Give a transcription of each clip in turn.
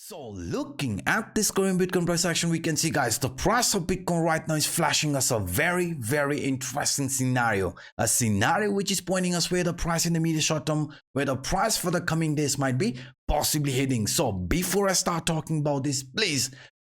So looking at this current Bitcoin price action, we can see, guys, the price of Bitcoin right now is flashing us a very interesting scenario. A scenario which is pointing us where the price in the medium short term, where the price for the coming days might be possibly heading. So before I start talking about this, please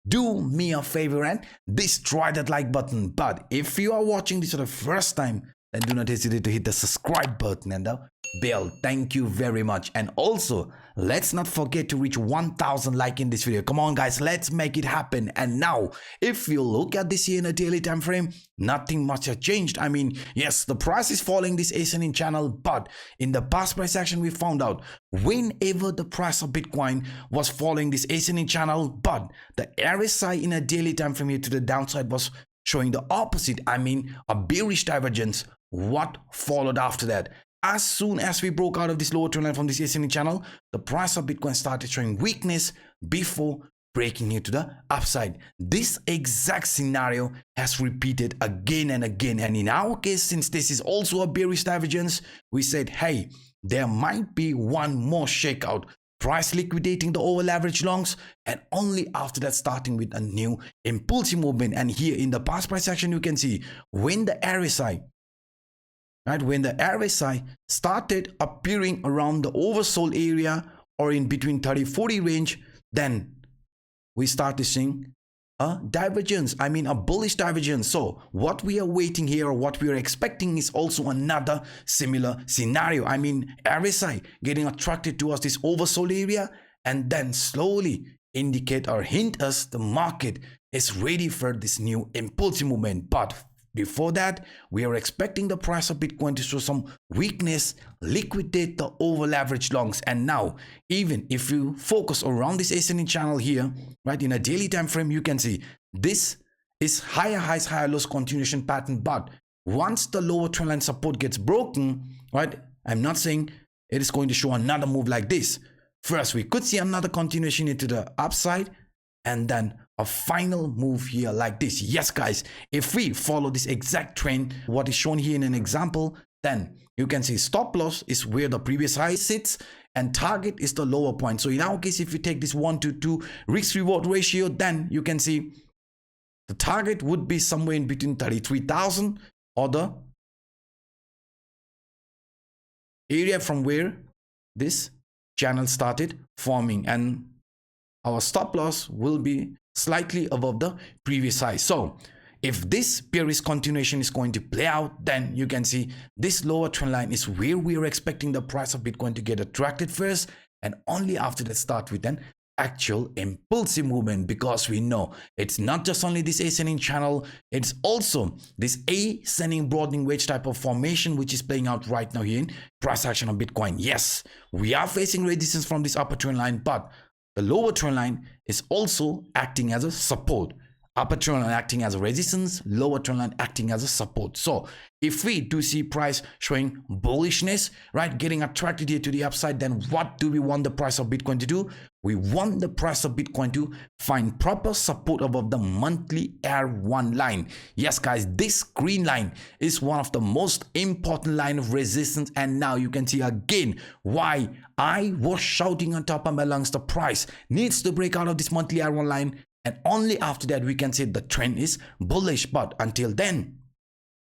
do me a favor and destroy that like button. But if you are watching this for the first time, then do not hesitate to hit the subscribe button and the bell. Thank you very much. And also, let's not forget to reach 1000 like in this video. Come on, guys, let's make it happen. And now, if you look at this here in a daily time frame, nothing much has changed. I mean, yes, the price is following this ascending channel, but in the past price action, we found out whenever the price of Bitcoin was following this ascending channel, but the RSI in a daily time frame here to the downside was showing the opposite. I mean, a bearish divergence. What followed after that? As soon as we broke out of this lower trend line from this ascending channel, the price of Bitcoin started showing weakness before breaking here to the upside. This exact scenario has repeated again and again. And in our case, since this is also a bearish divergence, we said, hey, there might be one more shakeout. Price liquidating the over leverage longs, and only after that starting with a new impulsive movement. And here in the past price action, you can see when the RSI, right, when the RSI started appearing around the oversold area or in between 30-40 range, then we started seeing a divergence. I mean, a bullish divergence. So what we are waiting here, or what we are expecting, is also another similar scenario. I mean, RSI getting attracted towards this oversold area and then slowly indicate or hint us the market is ready for this new impulsive movement. But before that, we are expecting the price of Bitcoin to show some weakness, liquidate the over leverage longs. And now, even if you focus around this ascending channel here, right, in a daily time frame, you can see this is higher highs, higher lows continuation pattern. But once the lower trend line support gets broken, right, I'm not saying it is going to show another move like this. First, we could see another continuation into the upside, and then a final move here like this. Yes, guys, if we follow this exact trend, what is shown here in an example, then you can see stop loss is where the previous high sits and target is the lower point. So in our case, if you take this 1-to-2 risk reward ratio, then you can see the target would be somewhere in between 33,000 or the area from where this channel started forming, and our stop loss will be slightly above the previous high. So if this bearish continuation is going to play out, then you can see this lower trend line is where we are expecting the price of Bitcoin to get attracted first, and only after that start with an actual impulsive movement, because we know it's not just only this ascending channel, it's also this ascending broadening wedge type of formation which is playing out right now here in price action of Bitcoin. Yes, we are facing resistance from this upper trend line, but the lower trend line is also acting as a support. Upper trend line acting as a resistance, lower trend line acting as a support. So if we do see price showing bullishness, right, getting attracted here to the upside, then what do we want the price of Bitcoin to do? We want the price of Bitcoin to find proper support above the monthly R1 line. Yes, guys, this green line is one of the most important line of resistance. And now you can see again why I was shouting on top of my lungs, the price needs to break out of this monthly R1 line. And only after that we can say the trend is bullish. But until then,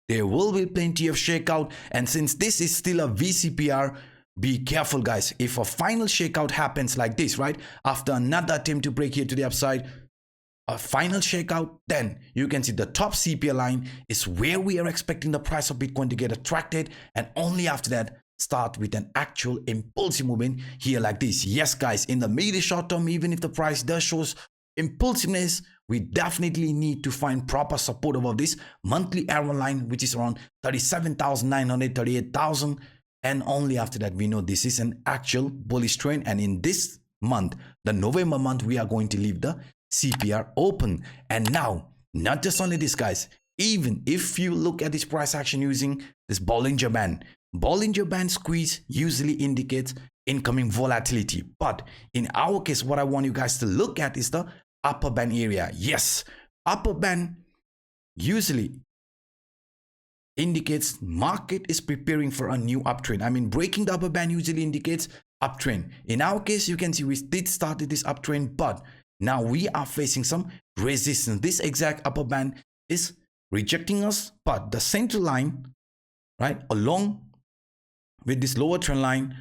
there will be plenty of shakeout. And since this is still a VCPR, be careful, guys. If a final shakeout happens like this, right, after another attempt to break here to the upside, a final shakeout, then you can see the top CPR line is where we are expecting the price of Bitcoin to get attracted. And only after that, start with an actual impulsive movement here like this. Yes, guys, in the medium short term, even if the price does show impulsiveness, we definitely need to find proper support above this monthly R1 line, which is around 37,900, 38,000. And only after that, we know this is an actual bullish trend. And in this month, the November month, we are going to leave the CPR open. And now, not just only this, guys, even if you look at this price action using this Bollinger Band squeeze usually indicates incoming volatility. But in our case, what I want you guys to look at is the upper band area. Yes, upper band usually indicates market is preparing for a new uptrend. I mean, breaking the upper band usually indicates uptrend. In our case, you can see we did start this uptrend, but now we are facing some resistance. This exact upper band is rejecting us, but the central line, right, along with this lower trend line,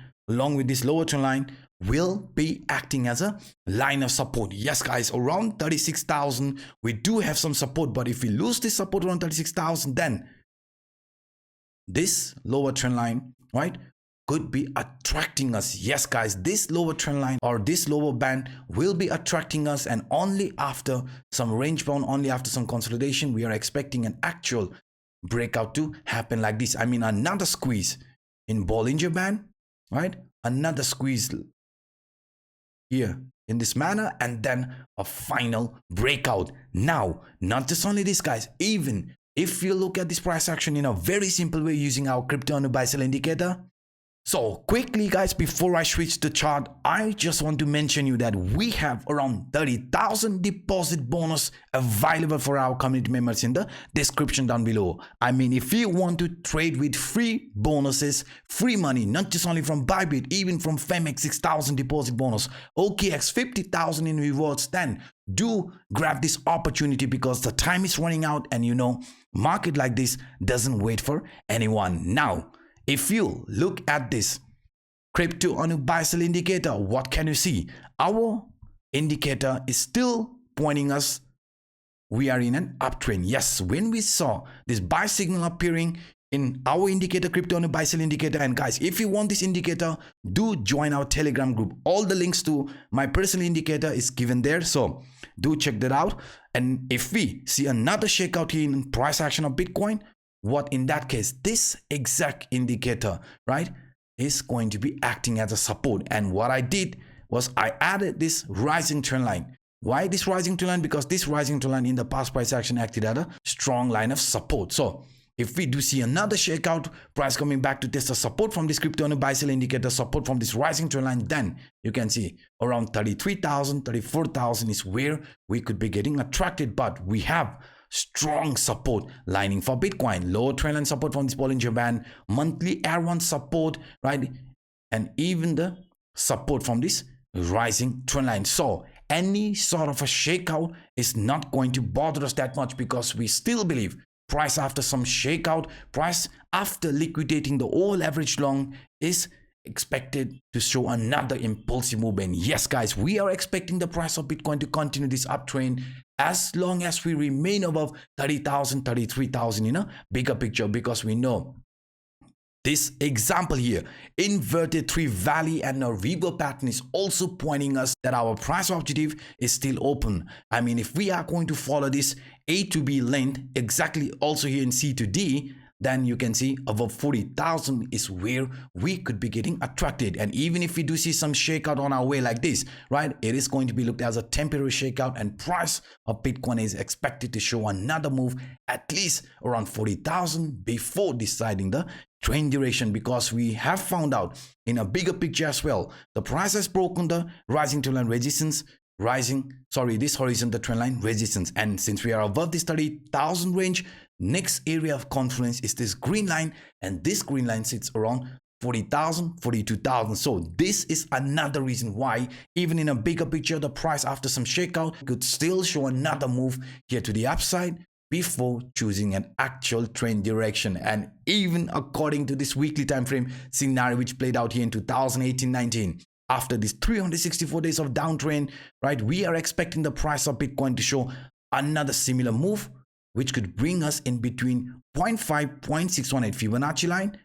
will be acting as a line of support. Yes, guys, around 36,000, we do have some support, but if we lose this support around 36,000, then this lower trend line, right, could be attracting us. Yes, guys, this lower trend line or this lower band will be attracting us, and only after some range bound, only after some consolidation, we are expecting an actual breakout to happen like this. I mean, another squeeze in Bollinger Band, right? Another squeeze here in this manner, and then a final breakout. Now, not just only this, guys, even if you look at this price action in a very simple way using our CryptoAnup buy sell indicator. So quickly, guys, before I switch the chart, I just want to mention you that we have around 30,000 deposit bonus available for our community members in the description down below. I mean, if you want to trade with free bonuses, free money, not just only from Bybit, even from Phemex 6,000 deposit bonus, OKX 50,000 in rewards, then do grab this opportunity because the time is running out, and you know, market like this doesn't wait for anyone. Now, if you look at this CryptoAnup buy sell indicator, what can you see? Our indicator is still pointing us we are in an uptrend. Yes, when we saw this buy signal appearing in our indicator, CryptoAnup buy sell indicator, and guys, if you want this indicator, do join our Telegram group. All the links to my personal indicator is given there, so do check that out. And if we see another shakeout here in price action of Bitcoin, what in that case, this exact indicator, right, is going to be acting as a support. And what I did was I added this rising trend line. Why this rising trend line? Because this rising trend line in the past price action acted as a strong line of support. So if we do see another shakeout, price coming back to test a support from this CryptoAnup buy sell indicator, support from this rising trend line, then you can see around 33,000, 34,000 is where we could be getting attracted. But we have strong support lining for Bitcoin, lower trend line support from this Bollinger Band, monthly elrond support, right, and even the support from this rising trend line. So any sort of a shakeout is not going to bother us that much, because we still believe price after some shakeout, price after liquidating the all average long, is expected to show another impulsive movement. Yes, guys, we are expecting the price of Bitcoin to continue this uptrend as long as we remain above 30,000, 33,000 in a bigger picture, because we know this example here, inverted three valley and a river pattern, is also pointing us that our price objective is still open. I mean, if we are going to follow this A to B length exactly also here in C to D, then you can see above 40,000 is where we could be getting attracted. And even if we do see some shakeout on our way like this, right, it is going to be looked as a temporary shakeout, and price of Bitcoin is expected to show another move at least around 40,000 before deciding the trend direction, because we have found out in a bigger picture as well, the price has broken the rising trend line resistance, this horizontal trend line resistance, and since we are above this 30,000 range, next area of confluence is this green line, and this green line sits around 40,000, 42,000. So this is another reason why even in a bigger picture, the price after some shakeout could still show another move here to the upside before choosing an actual trend direction. And even according to this weekly time frame scenario which played out here in 2018-19, after this 364 days of downtrend, right, we are expecting the price of Bitcoin to show another similar move, which could bring us in between 0.5, 0.618 Fibonacci line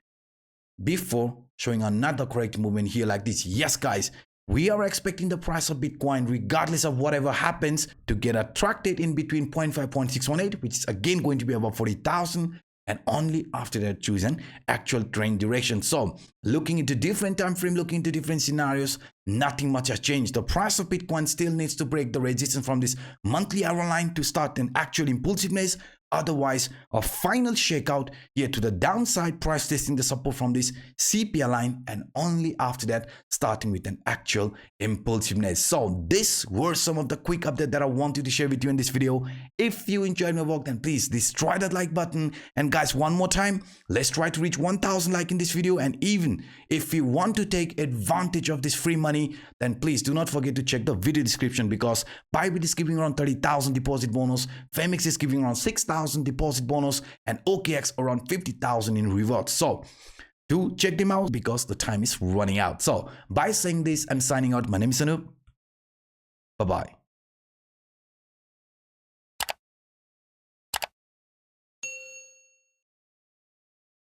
before showing another correct movement here like this. Yes, guys, we are expecting the price of Bitcoin, regardless of whatever happens, to get attracted in between 0.5, 0.618, which is again going to be about 40,000, and only after that choose an actual trend direction. So looking into different time frame, looking into different scenarios, nothing much has changed. The price of Bitcoin still needs to break the resistance from this monthly hour line to start an actual impulsiveness. Otherwise, a final shakeout here to the downside, price testing the support from this CPI line, and only after that starting with an actual impulsiveness. So these were some of the quick updates that I wanted to share with you in this video. If you enjoyed my work, then please destroy that like button. And guys, one more time, let's try to reach 1,000 likes in this video. And even if you want to take advantage of this free money, then please do not forget to check the video description, because Bybit is giving around 30,000 deposit bonus, Phemex is giving around 6,000 deposit bonus, and OKX around 50,000 in rewards. So do check them out because the time is running out. So by saying this, I'm signing out. My name is Anup. Bye-bye.